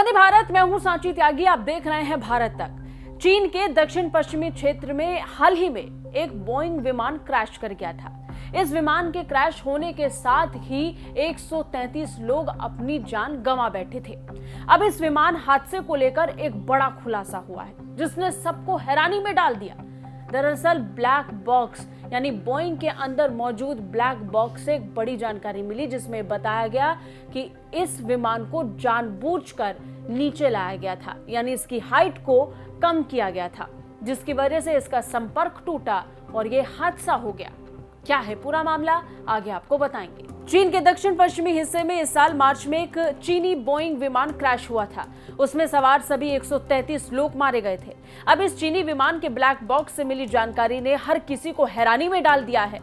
वंदे भारत, मैं हूं सांची त्यागी, आप देख रहे हैं भारत तक। चीन के दक्षिण पश्चिमी क्षेत्र में हाल ही में एक बोइंग विमान क्रैश कर गया था। इस विमान के क्रैश होने के साथ ही 133 लोग अपनी जान गंवा बैठे थे। अब इस विमान हादसे को लेकर एक बड़ा खुलासा हुआ है, जिसने सबको हैरानी में डाल दिया। दरअसल ब्लैक बॉक्स यानी बोइंग के अंदर मौजूद ब्लैक बॉक्स से एक बड़ी जानकारी मिली, जिसमें बताया गया कि इस विमान को जानबूझकर नीचे लाया गया था, यानी इसकी हाइट को कम किया गया था, जिसकी वजह से इसका संपर्क टूटा और ये हादसा हो गया। क्या है पूरा मामला, आगे आपको बताएंगे। चीन के दक्षिण पश्चिमी हिस्से में इस साल मार्च में एक चीनी बोइंग विमान क्रैश हुआ था। उसमें सवार सभी 133 लोग मारे गए थे। अब इस चीनी विमान के ब्लैक बॉक्स से मिली जानकारी ने हर किसी को हैरानी में डाल दिया है।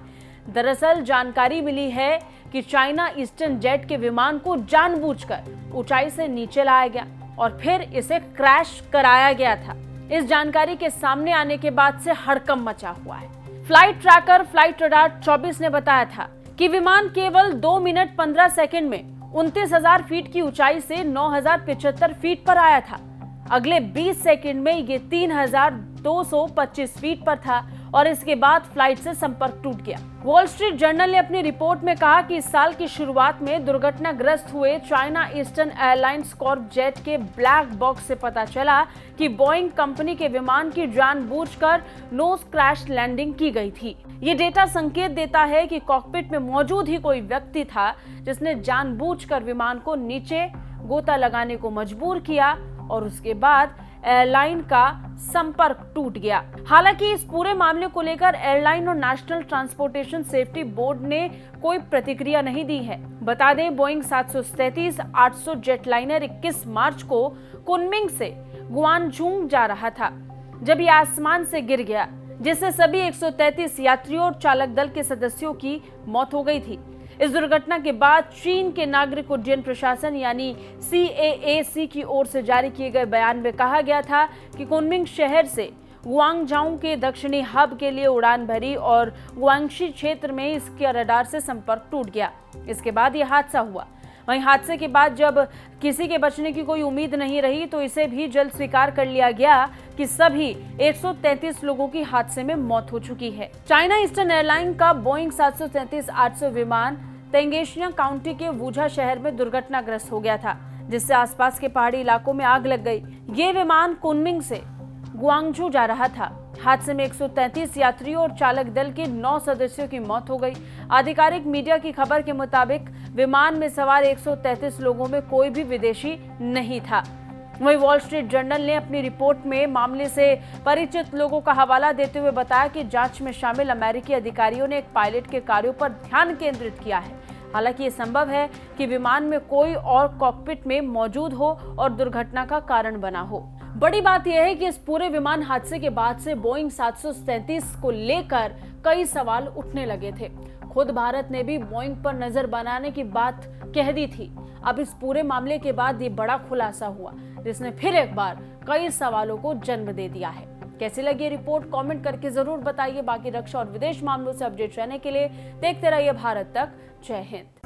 दरअसल जानकारी मिली है कि चाइना ईस्टर्न जेट के विमान को जानबूझकर ऊंचाई से नीचे लाया गया और फिर इसे क्रैश कराया गया था। इस जानकारी के सामने आने के बाद से हड़कंप मचा हुआ है। फ्लाइट ट्रैकर फ्लाइट रडार 24 ने बताया था कि विमान केवल 2 मिनट 15 सेकंड में 29,000 फीट की ऊंचाई से 9,075 फीट पर आया था। अगले 20 सेकंड में ये 3,225 फीट पर था और इसके बाद फ्लाइट से संपर्क टूट गया। वॉल स्ट्रीट जर्नल ने अपनी रिपोर्ट में कहा कि इस साल की शुरुआत में दुर्घटनाग्रस्त हुए China eastern airlines Corp jet के ब्लैक बॉक्स से पता चला कि बोइंग कंपनी के विमान की जानबूझकर नोज क्रैश लैंडिंग की गई थी। ये डेटा संकेत देता है कि कॉकपिट में मौजूद ही कोई व्यक्ति था जिसने जानबूझकर विमान को नीचे गोता लगाने को मजबूर किया और उसके बाद एयरलाइन का संपर्क टूट गया। हालांकि इस पूरे मामले को लेकर एयरलाइन और नेशनल ट्रांसपोर्टेशन सेफ्टी बोर्ड ने कोई प्रतिक्रिया नहीं दी है। बता दें, बोइंग 737-800 जेटलाइनर 21 मार्च को कुनमिंग से गुआंगझू जा रहा था जब ये आसमान से गिर गया, जिससे सभी 133 यात्रियों और चालक दल के सदस्यों की मौत हो गई थी। इस दुर्घटना के बाद चीन के नागरिक उड्डयन प्रशासन यानी CAAC की ओर से जारी किए गए बयान में कहा गया था कि कुनमिंग शहर से गुआंगझू के दक्षिणी हब के लिए उड़ान भरी और गुआंगशी क्षेत्र में इसके रडार से संपर्क टूट गया। इसके बाद यह हादसा हुआ। वहीं हादसे के बाद जब किसी के बचने की कोई उम्मीद नहीं रही तो इसे भी जल्द स्वीकार कर लिया गया कि सभी 133 लोगों की हादसे में मौत हो चुकी है। चाइना ईस्टर्न एयरलाइन का बोइंग 737-800 विमान तेंगेशिया काउंटी के वुझा शहर में दुर्घटनाग्रस्त हो गया था, जिससे आसपास के पहाड़ी इलाकों में आग लग गई। ये विमान कुनमिंग से गुआंगझू जा रहा था। हादसे में 133 यात्रियों और चालक दल के 9 सदस्यों की मौत हो गई। आधिकारिक मीडिया की खबर के मुताबिक विमान में सवार 133 लोगों में कोई भी विदेशी नहीं था। वहीं वॉल स्ट्रीट जर्नल ने अपनी रिपोर्ट में मामले से परिचित लोगों का हवाला देते हुए बताया कि जांच में शामिल अमेरिकी अधिकारियों ने एक पायलट के कार्यों पर ध्यान केंद्रित किया है। हालांकि ये संभव है कि विमान में कोई और कॉकपिट में मौजूद हो और दुर्घटना का कारण बना हो। बड़ी बात यह है कि इस पूरे विमान हादसे के बाद से बोइंग 737 को लेकर कई सवाल उठने लगे थे। खुद भारत ने भी बोइंग पर नजर बनाने की बात कह दी थी। अब इस पूरे मामले के बाद ये बड़ा खुलासा हुआ, जिसने फिर एक बार कई सवालों को जन्म दे दिया है। कैसी लगी ये रिपोर्ट, कमेंट करके जरूर बताइए। बाकी रक्षा और विदेश मामलों से अपडेट रहने के लिए देखते रहिए भारत तक। जय हिंद।